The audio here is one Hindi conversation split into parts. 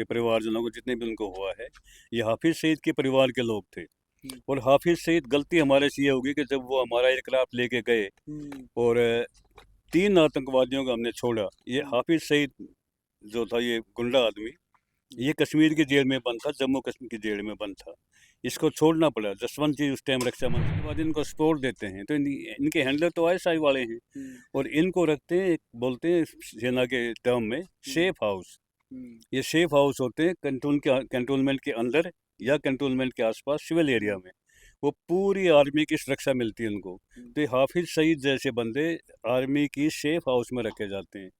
परिवारजनों को जितने भी उनको हुआ है, ये हाफिज़ सईद के परिवार के लोग थे। और हाफिज़ सईद गलती हमारे से ये होगी कि जब वो हमारा एयरक्राफ्ट लेके गए और 3 आतंकवादियों को हमने छोड़ा। ये हाफिज़ सईद जो था, ये गुंडा आदमी, ये कश्मीर की जेल में बंद था, जम्मू कश्मीर की जेल में बंद था। इसको छोड़ना पड़ा। जसवंत जी उस टाइम रक्षा मंत्री, बाद इनको सपोर्ट देते हैं, तो इनके हैंडलर तो आईएसआई वाले हैं और इनको रखते हैं, बोलते हैं सेना के टर्म में सेफ हाउस। ये सेफ हाउस होते हैं कंटोनमेंट के अंदर या कंटोनमेंट के आसपास सिविल एरिया में। वो पूरी आर्मी की सुरक्षा मिलती है उनको। तो ये हाफिज़ सईद जैसे बंदे आर्मी की सेफ हाउस में रखे जाते हैं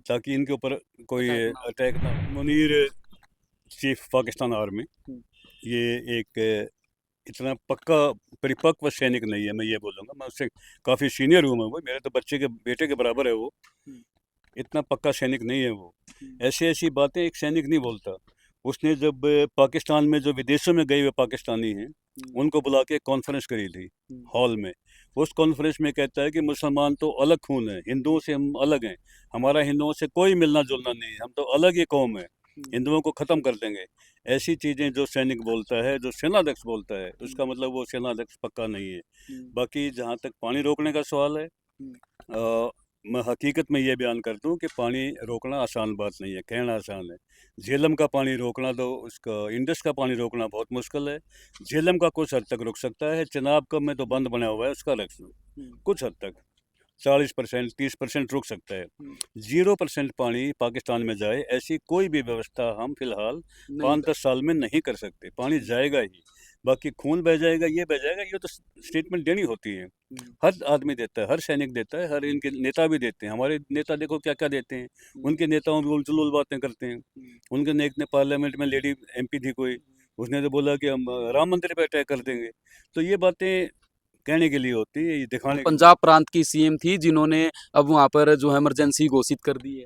ताकि इनके ऊपर कोई अटैक ना। मुनीर चीफ पाकिस्तान आर्मी, ये एक इतना पक्का परिपक्व सैनिक नहीं है, मैं ये बोलूँगा। मैं उससे काफ़ी सीनियर हूँ, मैं वो मेरे तो बच्चे के बेटे के बराबर है वो। इतना पक्का सैनिक नहीं है वो। ऐसी ऐसी बातें एक सैनिक नहीं बोलता। उसने जब पाकिस्तान में जो विदेशों में गए हुए पाकिस्तानी हैं उनको बुला के कॉन्फ्रेंस करी थी हॉल में। उस कॉन्फ्रेंस में कहता है कि मुसलमान तो अलग खून है, हिंदुओं से हम अलग हैं, हमारा हिंदुओं से कोई मिलना जुलना नहीं है, हम तो अलग ही कौम है, हिंदुओं को ख़त्म कर देंगे। ऐसी चीज़ें जो सैनिक बोलता है, जो सेनाध्यक्ष बोलता है, उसका मतलब वो सेनाध्यक्ष पक्का नहीं है। बाकी जहाँ तक पानी रोकने का सवाल है, मैं हकीकत में ये बयान करता हूँ कि पानी रोकना आसान बात नहीं है, कहना आसान है। झेलम का पानी रोकना, तो उसका इंडस का पानी रोकना बहुत मुश्किल है। झेलम का कुछ हद तक रुक सकता है, चिनाब का में तो बंद बना हुआ है, उसका कुछ हद तक 40% 30% रुक सकता है। 0% पानी पाकिस्तान में जाए, ऐसी कोई भी व्यवस्था हम फिलहाल 5-10 साल में नहीं कर सकते। पानी जाएगा ही, बाकी खून बह जाएगा, ये बह जाएगा, ये तो स्टेटमेंट देनी होती है। हर आदमी देता है, हर सैनिक देता है, हर इनके नेता भी देते हैं। हमारे नेता देखो क्या क्या देते हैं, उनके नेताओं भी उलझुल बातें करते हैं। उनके एक ने पार्लियामेंट में लेडी एमपी थी कोई, उसने तो बोला कि हम राम मंदिर पे अटैक कर देंगे। तो ये बातें कहने के लिए होती है, ये दिखाने। पंजाब प्रांत की सीएम थी जिन्होंने अब वहाँ पर जो है इमरजेंसी घोषित कर दी है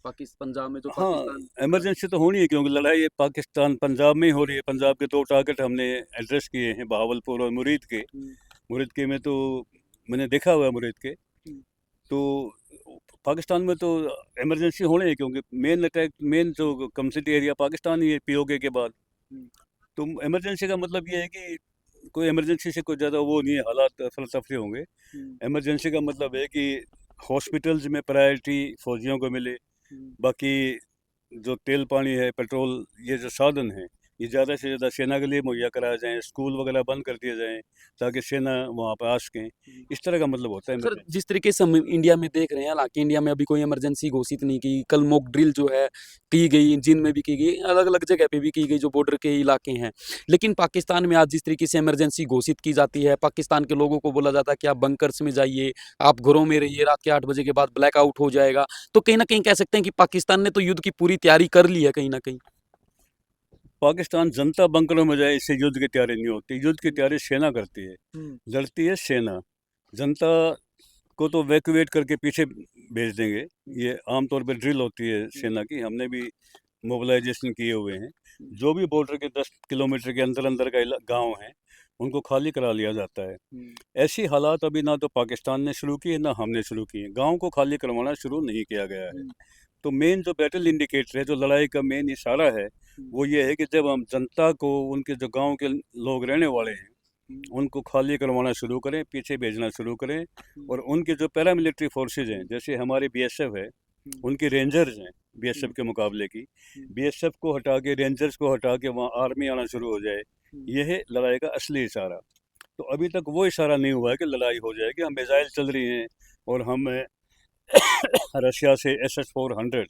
पाकिस्तान, पंजाब में जो हाँ, पाकिस्तान। इमरजेंसी तो होनी है क्योंकि लड़ाई पाकिस्तान पंजाब में ही हो रही है। पंजाब के 2 टारगेट हमने एड्रेस किए हैं, बहावलपुर और मुरीद के। मुरीद के में तो मैंने देखा हुआ है मुरीद के। तो पाकिस्तान में तो इमरजेंसी होनी है क्योंकि मेन अटैक, मेन जो कमसिटी एरिया पाकिस्तान ही है पीओके के बाद। तो इमरजेंसी का मतलब ये है कि कोई इमरजेंसी से कोई ज़्यादा वो नहीं है, हालात अफरा तफरी होंगे। इमरजेंसी का मतलब है कि हॉस्पिटल्स में प्रायोरिटी फौजियों को मिले। बाकी जो तेल पानी है, पेट्रोल, ये जो साधन हैं, ये ज़्यादा से ज़्यादा सेना के लिए मुहैया कराए जाएँ। स्कूल वगैरह बंद कर दिए जाएँ ताकि सेना वहाँ पर आ सकें। इस तरह का मतलब होता है सर इमरजेंसी। जिस तरीके से हम इंडिया में देख रहे हैं, हालांकि इंडिया में अभी कोई इमरजेंसी घोषित नहीं की, कल मॉक ड्रिल जो है की गई, जिनमें भी की गई, अलग अलग जगह पे भी की गई जो बॉर्डर के इलाके हैं। लेकिन पाकिस्तान में आज जिस तरीके से इमरजेंसी घोषित की जाती है, पाकिस्तान के लोगों को बोला जाता है कि आप बंकर्स में जाइए, आप घरों में रहिए, रात के 8 बजे के बाद ब्लैकआउट हो जाएगा। तो कहीं ना कहीं कह सकते हैं कि पाकिस्तान ने तो युद्ध की पूरी तैयारी कर ली है कहीं ना कहीं। पाकिस्तान जनता बंकरों में जाए, इससे युद्ध की तैयारी नहीं होती। युद्ध की तैयारी सेना करती है, लड़ती है सेना। जनता को तो वैक्यूएट करके पीछे भेज देंगे। ये आमतौर पे ड्रिल होती है सेना की, हमने भी मोबिलाइजेशन किए हुए हैं। जो भी बॉर्डर के 10 किलोमीटर के अंदर अंदर का गांव है, उनको खाली करा लिया जाता है। ऐसी हालात अभी ना तो पाकिस्तान ने शुरू की है ना हमने शुरू की है। गांव को खाली करवाना शुरू नहीं किया गया है। तो मेन जो बैटल इंडिकेटर है, जो लड़ाई का मेन इशारा है, वो ये है कि जब हम जनता को, उनके जो गांव के लोग रहने वाले हैं, उनको खाली करवाना शुरू करें, पीछे भेजना शुरू करें। और उनके जो पैरामिलिट्री फोर्सेज हैं, जैसे हमारे बीएसएफ है, उनकी रेंजर्स हैं बीएसएफ के मुकाबले की, बीएसएफ को हटा के, रेंजर्स को हटा के वहाँ आर्मी आना शुरू हो जाए। यह है लड़ाई का असली इशारा। तो अभी तक वो इशारा नहीं हुआ है कि लड़ाई हो जाएगी। हम मिसाइल चल रही हैं और हम रशिया से SS-400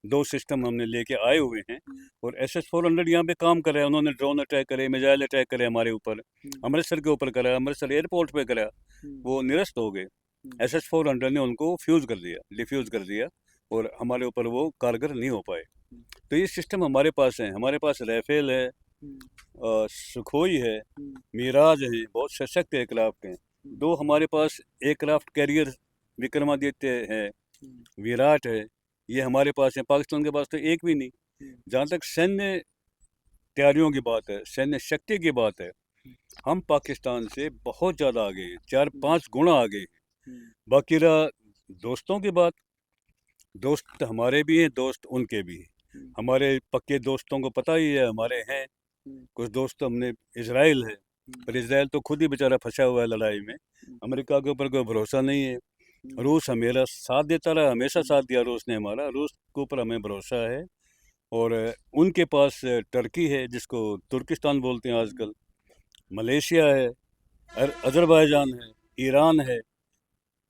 2 सिस्टम हमने लेके आए हुए हैं और SS-400 यहाँ पे काम कर रहा है। उन्होंने ड्रोन अटैक करे, मिसाइल अटैक करे हमारे ऊपर, अमृतसर के ऊपर करा, अमृतसर एयरपोर्ट पे करा। वो निरस्त हो गए। SS-400 ने उनको फ्यूज़ कर दिया, डिफ्यूज़ कर दिया और हमारे ऊपर वो कारगर नहीं हो पाए। तो ये सिस्टम हमारे पास है। हमारे पास राफेल है, सुखोई है, मिराज है, बहुत सशक्त एयरक्राफ्ट हैं। 2 हमारे पास एयरक्राफ्ट कैरियर विक्रमादित्य है, विराट है, ये हमारे पास है। पाकिस्तान के पास तो एक भी नहीं। जहाँ तक सैन्य तैयारियों की बात है, सैन्य शक्ति की बात है, हम पाकिस्तान से बहुत ज़्यादा आगे हैं, 4-5 गुना आगे हैं। बाकी रहा दोस्तों की बात, दोस्त हमारे भी हैं, दोस्त उनके भी हैं। हमारे पक्के दोस्तों को पता ही है, हमारे हैं कुछ दोस्त, हमने इजराइल है, पर इजराइल तो खुद ही बेचारा फंसा हुआ है लड़ाई में। अमेरिका के ऊपर कोई भरोसा नहीं है। रूस हमेशा साथ देता रहा, हमेशा साथ दिया रूस ने हमारा, रूस के ऊपर हमें भरोसा है। और उनके पास टर्की है, जिसको तुर्किस्तान बोलते हैं आजकल, मलेशिया है, अजरबैजान है, ईरान है,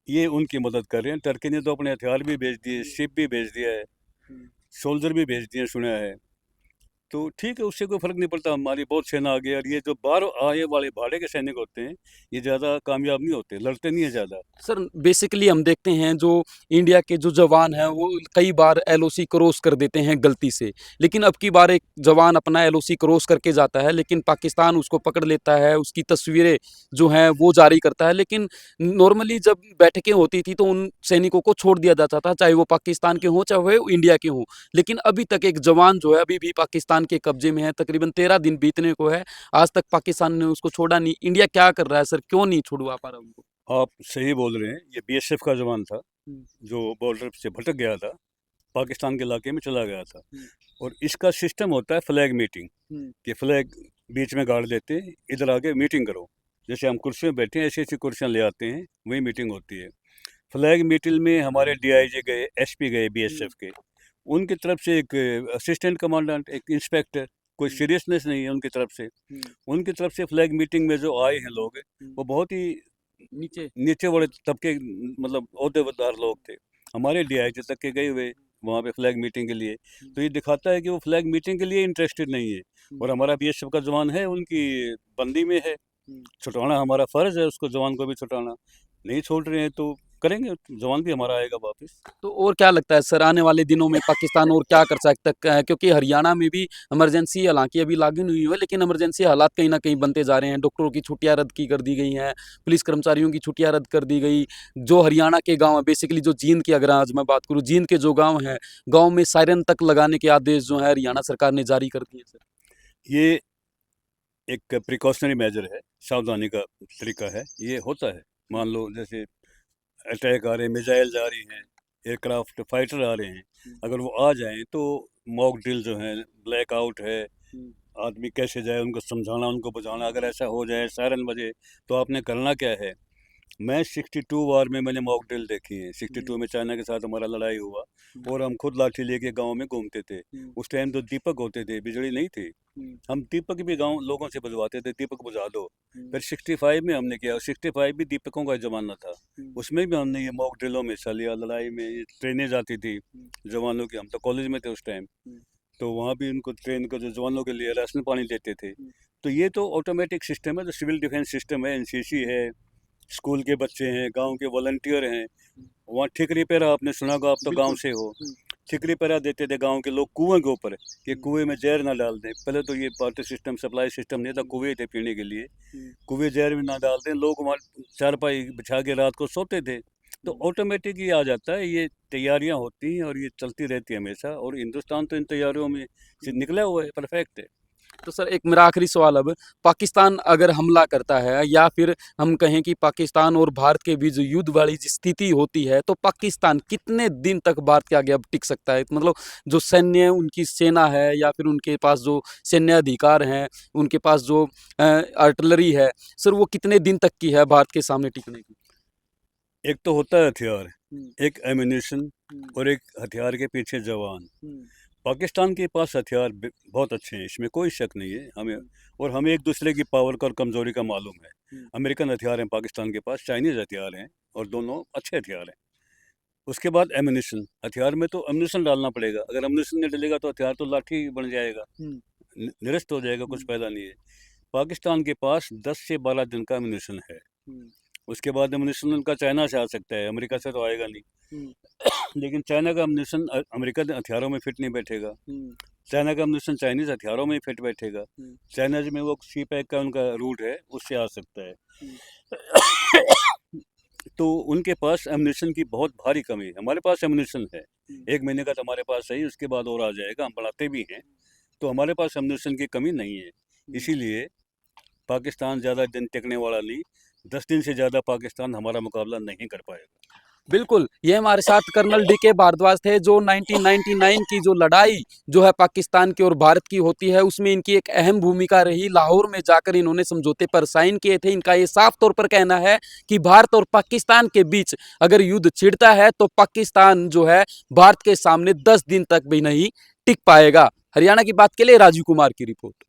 ये उनकी मदद कर रहे हैं। टर्की ने तो अपने हथियार भी भेज दिए, शिप भी भेज दिया है, सोल्जर भी भेज दिए सुना है। तो ठीक है, उससे कोई फ़र्क नहीं पड़ता, हमारी बहुत सेना आ गई। और ये जो बाहर आए वाले भाड़े के सैनिक होते हैं, ये ज़्यादा कामयाब नहीं होते, लड़ते नहीं है ज़्यादा। सर बेसिकली हम देखते हैं जो इंडिया के जो जवान हैं वो कई बार एलओसी क्रॉस कर देते हैं गलती से, लेकिन अब की बार एक जवान अपना एलओसी क्रॉस करके जाता है, लेकिन पाकिस्तान उसको पकड़ लेता है, उसकी तस्वीरें जो हैं वो जारी करता है। लेकिन नॉर्मली जब बैठकें होती थी तो उन सैनिकों को छोड़ दिया जाता था, चाहे वो पाकिस्तान के हों चाहे वो इंडिया के हों। लेकिन अभी तक एक जवान जो है अभी भी पाकिस्तान के कब्जे में है, तकरीबन 13 दिन बीतने को है, आज तक पाकिस्तान ने उसको छोड़ा नहीं। इंडिया क्या कर रहा है सर, क्यों नहीं छुड़वा पा रहा उनको? आप सही बोल रहे हैं, ये बीएसएफ का जवान था हम्म, जो बॉर्डर से भटक गया था, पाकिस्तान के इलाके में चला गया था। हम्म, और इसका सिस्टम होता है फ्लैग मीटिंग, हम्म, कि फ्लैग बीच में गाड़ देते हैं, इधर आके मीटिंग करो। जैसे हम कुर्सी में बैठे हैं, ऐसी ऐसी कुर्सियाँ ले आते हैं, वही मीटिंग होती है। फ्लैग मीटिंग में हमारे डीआईजी गए, एसपी गए बीएसएफ के, उनकी तरफ से एक असिस्टेंट कमांडेंट, एक इंस्पेक्टर, कोई सीरियसनेस नहीं है उनकी तरफ से। उनकी तरफ से फ्लैग मीटिंग में जो आए हैं लोग, वो बहुत ही नीचे नीचे वाले तबके, मतलब ओहदेदार लोग थे। हमारे डीआईजी तक के गए हुए वहाँ पे फ्लैग मीटिंग के लिए। तो ये दिखाता है कि वो फ्लैग मीटिंग के लिए इंटरेस्टेड नहीं है। और हमारा बीएसएफ का जवान है, उनकी बंदी में है, छुटवाना हमारा फ़र्ज़ है, उसको जवान को भी छुटाना। नहीं छोड़ रहे हैं तो करेंगे, जवान भी हमारा आएगा वापस। तो और क्या लगता है सर आने वाले दिनों में पाकिस्तान और क्या कर सकता है, क्योंकि हरियाणा में भी इमरजेंसी हालांकि अभी लागू नहीं हुई है, लेकिन इमरजेंसी हालात कहीं ना कहीं बनते जा रहे हैं। डॉक्टरों की छुट्टियां रद्द की कर दी गई हैं, पुलिस कर्मचारियों की छुट्टियां रद्द कर दी गई। जो हरियाणा के गाँव है बेसिकली, जो जींद की अगर आज मैं बात करूँ, जींद के जो गाँव हैं, गाँव में सायरन तक लगाने के आदेश जो है हरियाणा सरकार ने जारी कर दिए सर। ये एक प्रिकॉशनरी मेजर है, सावधानी का तरीका है, ये होता है। मान लो जैसे अटैक आ रहे हैं, मिसाइल जा रही हैं, एयरक्राफ्ट फाइटर आ रहे हैं, अगर वो आ जाएं तो मॉक ड्रिल जो है, ब्लैक आउट है, आदमी कैसे जाए, उनको समझाना, उनको बुझाना। अगर ऐसा हो जाए, सायरन बजे, तो आपने करना क्या है। मैं 62 वार में मैंने मॉक ड्रिल देखी है। 62 में चाइना के साथ हमारा लड़ाई हुआ, और हम खुद लाठी लेके गांव में घूमते थे। उस टाइम तो दीपक होते थे, बिजली नहीं थी। हम दीपक भी गांव लोगों से बुझवाते थे, दीपक बुझा दो। फिर 65 में हमने किया, 65 भी दीपकों का ज़माना था। उसमें भी हमने ये मॉक ड्रिलों में हिस्सा लिया, लड़ाई में। ये ट्रेनें जाती थी जवानों की, हम तो कॉलेज में थे उस टाइम, तो वहाँ भी उनको ट्रेन को जो जवानों के लिए राशन पानी देते थे। तो ये तो ऑटोमेटिक सिस्टम है, जो सिविल डिफेंस सिस्टम है, एनसीसी है, स्कूल के बच्चे हैं, गांव के वॉलंटियर हैं। वहाँ ठिकरी पेरा आपने सुना होगा, आप तो गांव से हो। ठिकरी पेरा देते थे गांव के लोग कुएं के ऊपर, कि कुएं में जहर ना डाल दें। पहले तो ये वाटर सिस्टम, सप्लाई सिस्टम नहीं था, कुएं थे पीने के लिए। कुएं जहर में ना डाल दें, लोग वहाँ चारपाई बिछा के रात को सोते थे। तो ऑटोमेटिक ये आ जाता है, ये तैयारियां होती हैं और ये चलती रहती है हमेशा। और हिंदुस्तान तो इन तैयारियों में से निकला हुआ है, परफेक्ट है। तो सर एक मेरा आखिरी सवाल, अब पाकिस्तान अगर हमला करता है या फिर हम कहें कि पाकिस्तान और भारत के बीच युद्ध वाली स्थिति होती है, तो पाकिस्तान कितने दिन तक भारत के आगे अब टिक सकता है? मतलब जो सैन्य उनकी सेना है या फिर उनके पास जो सैन्य अधिकार हैं, उनके पास जो आर्टिलरी है, सर वो कितने दिन तक की है भारत के सामने टिकने की? एक तो होता है हथियार, हम्म, एक एम्यूनेशन, हम्म, और एक हथियार के पीछे जवान। हम्म, पाकिस्तान के पास हथियार बहुत अच्छे हैं, इसमें कोई शक नहीं है हमें। और हमें एक दूसरे की पावर का और कमज़ोरी का मालूम है। अमेरिकन हथियार हैं पाकिस्तान के पास, चाइनीज़ हथियार हैं, और दोनों अच्छे हथियार हैं। उसके बाद एम्यूनेशन, हथियार में तो एम्यूनेशन डालना पड़ेगा। अगर एम्यूनेशन नहीं डलेगा तो हथियार तो लाठी बन जाएगा, हम्म, निरस्त हो जाएगा, कुछ पैदा नहीं है। पाकिस्तान के पास 10 से 12 दिन का एम्यूनेशन है। हम्म, उसके बाद एम्यूनेशन उनका चाइना से आ सकता है, अमेरिका से तो आएगा नहीं। हम्म, लेकिन चाइना का एम्यूनेशन अमेरिका के हथियारों में फिट नहीं बैठेगा। हम्म, चाइना का एम्यूनेशन चाइनीज़ हथियारों में ही फिट बैठेगा। हम्म, चाइना में वो सी पैक का उनका रूट है, उससे आ सकता है। हम्म, तो उनके पास एम्यूनेशन की बहुत भारी कमी है। हमारे पास एम्यूनेशन है, हम्म, 1 महीने का तो हमारे पास है ही, उसके बाद और आ जाएगा, हम बढ़ाते भी हैं। तो हमारे पास एम्यूनेशन की कमी नहीं है। इसीलिए पाकिस्तान ज़्यादा दिन टिकने वाला नहीं, 10 दिन से ज़्यादा पाकिस्तान हमारा मुकाबला नहीं कर पाएगा। बिल्कुल, ये हमारे साथ कर्नल डीके भारद्वाज थे, जो 1999 की जो लड़ाई जो है पाकिस्तान की और भारत की होती है, उसमें इनकी एक अहम भूमिका रही। लाहौर में जाकर इन्होंने समझौते पर साइन किए थे। इनका ये साफ तौर पर कहना है कि भारत और पाकिस्तान के बीच अगर युद्ध छिड़ता है तो पाकिस्तान जो है भारत के सामने 10 दिन तक भी नहीं टिक पाएगा। हरियाणा की बात के लिए राजीव कुमार की रिपोर्ट।